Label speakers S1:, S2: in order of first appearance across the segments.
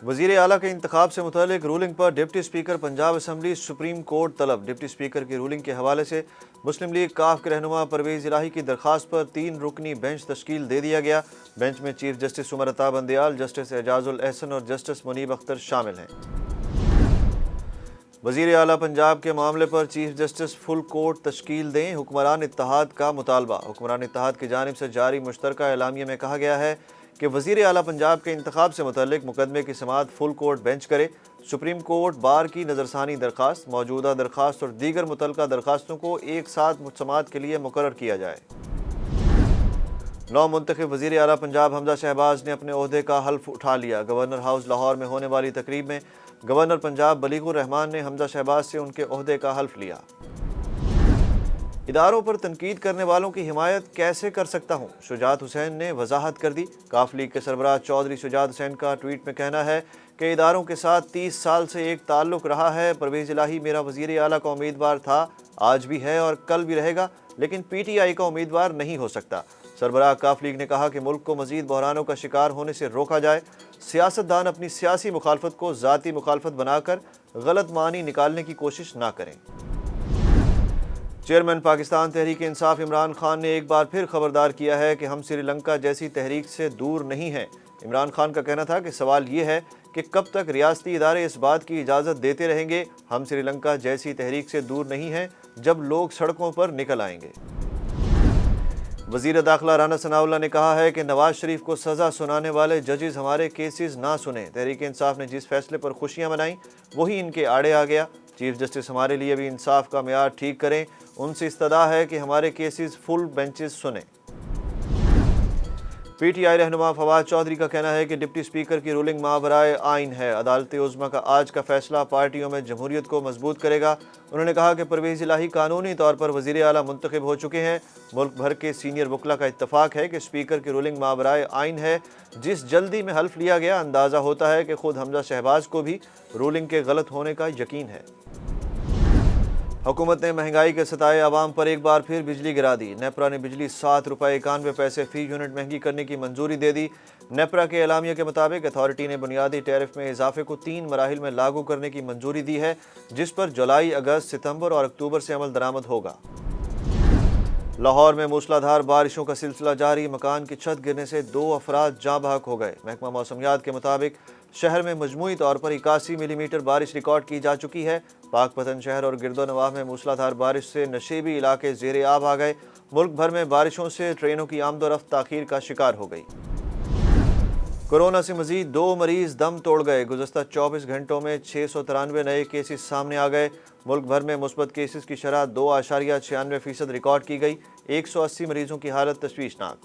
S1: वज़ीर आला के इंतखाब से मुतल्लिक रूलिंग पर deputy speaker Punjab assembly supreme court तलब। डिप्टी स्पीकर की रूलिंग के हवाले से मुस्लिम लीग काफ के रहनुमा परवेज़ इलाही की दरख्वास्त पर 3 रुकनी बेंच तश्कील दे दिया गया। बेंच में chief justice Umar Ata Bandial, justice Ejazul Ehsan और जस्टिस मुनीब अख्तर शामिल हैं। वज़ीर आला पंजाब के मामले पर चीफ जस्टिस फुल कोर्ट तश्कील दें, हुक्मरान इत्तेहाद का मुतालबा। हुक्मरान इत्तेहाद की जानिब से जारी मुश्तरका एलामिया में कहा गया है कि वज़ीर आला पंजाब के इंतखाब से मुतल्लिक मुकदमे की समाअत फुल कोर्ट बेंच करे। सुप्रीम कोर्ट बार की नज़रसानी दरख्वास्त, मौजूदा दरख्वास्त और दीगर मुतल्लका दरख्वास्तों को एक साथ समाअत के लिए मुकर्रर किया जाए। नौ मुंतखब वज़ीर आला पंजाब हमजा शहबाज ने अपने ओहदे का हल्फ उठा लिया। गवर्नर हाउस लाहौर में होने वाली तकरीब में गवर्नर पंजाब बलीगुर रहमान ने हमजा शहबाज से उनके ओहदे का हल्फ लिया। इदारों पर तनकीद करने वालों की हिमायत कैसे कर सकता हूँ, शुजात हुसैन ने वजाहत कर दी। काफ लीग के सरबराह चौधरी शुजात हुसैन का ट्वीट में कहना है कि इदारों के साथ 30 साल से एक ताल्लुक़ रहा है। परवेज़ इलाही मेरा वज़ीर आला का उम्मीदवार था, आज भी है और कल भी रहेगा, लेकिन PTI का उम्मीदवार नहीं हो सकता। सरबराह काफ लीग ने कहा कि मुल्क को मज़ीद बहरानों का शिकार होने से रोका जाए। सियासतदान अपनी सियासी मुखालफत को ज़ाती मुखालफत बनाकर गलत मानी निकालने की कोशिश ना करें। चेयरमैन पाकिस्तान तहरीक इंसाफ इमरान खान ने एक बार फिर खबरदार किया है कि हम श्रीलंका जैसी तहरीक से दूर नहीं हैं। इमरान खान का कहना था कि सवाल ये है कि कब तक रियासती इदारे इस बात की इजाज़त देते रहेंगे हम श्रीलंका जैसी तहरीक से दूर नहीं हैं, जब लोग सड़कों पर निकल आएंगे। वज़ीर दाखिला राना सनाउल्लाह ने कहा है कि नवाज शरीफ को सज़ा सुनाने वाले जजेस हमारे केसेस ना सुने। तहरीक इंसाफ ने जिस फैसले पर खुशियां मनाई वही इनके आड़े आ गया। चीफ जस्टिस हमारे लिए भी इंसाफ का मेयार ठीक करें, उनसे इस्तदा है कि हमारे केसेस फुल बेंचेस सुने। PTI रहनुमा फवाद चौधरी का कहना है कि डिप्टी स्पीकर की रूलिंग मावराए आइन है। अदालत उज़्मा का आज का फैसला पार्टियों में जमहूरियत को मजबूत करेगा। उन्होंने कहा कि परवेज़ इलाही कानूनी तौर पर वज़ीर आला मुंतखब हो चुके हैं। मुल्क भर के सीनियर वकला का इत्तफाक है कि स्पीकर की रूलिंग मावराए आइन है। जिस जल्दी में हल्फ लिया गया, अंदाज़ा होता है कि खुद हमजा शहबाज को भी रूलिंग के गलत होने का यकीन है। हुकूमत ने महंगाई के सताए आवाम पर एक बार फिर बिजली गिरा दी। नेपरा ने बिजली 7 रुपये 91 पैसे फी यूनिट महंगी करने की मंजूरी दे दी। नेपरा के एलामिया के मुताबिक अथॉरिटी ने बुनियादी टैरिफ में इजाफे को 3 मराहिल में लागू करने की मंजूरी दी है, जिस पर जुलाई, अगस्त, सितंबर और अक्टूबर से अमल दरामद होगा। लाहौर में मूसलाधार बारिशों का सिलसिला जारी। मकान की छत गिरने से 2 अफराद जाँ बहक हो गए। महकमा मौसमियात के मुताबिक शहर में मजमूई तौर पर 81 मिलीमीटर बारिश रिकॉर्ड की जा चुकी है। पाकपतन शहर और गिरदोनवाह में मूसलाधार बारिश से नशेबी इलाके ज़ेरे आब आ गए। मुल्क भर में बारिशों से ट्रेनों की आमदोरफ्त ताखीर का शिकार हो गई। कोरोना से मजीद 2 मरीज दम तोड़ गए। गुज़श्ता 24 घंटों में 693 नए केसेस सामने आ गए। मुल्क भर में मुस्बत केसेस की शरह 2.96% रिकॉर्ड की गई। 180 मरीजों की हालत तशवीशनाक।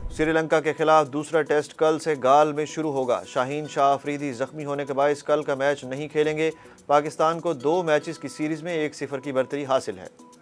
S1: श्रीलंका के खिलाफ दूसरा टेस्ट कल से गाल में शुरू होगा। शाहीन शाह अफरीदी जख्मी होने के बायस कल का मैच नहीं खेलेंगे। पाकिस्तान को 2 मैचेस की सीरीज में 1-0 की बरतरी हासिल है।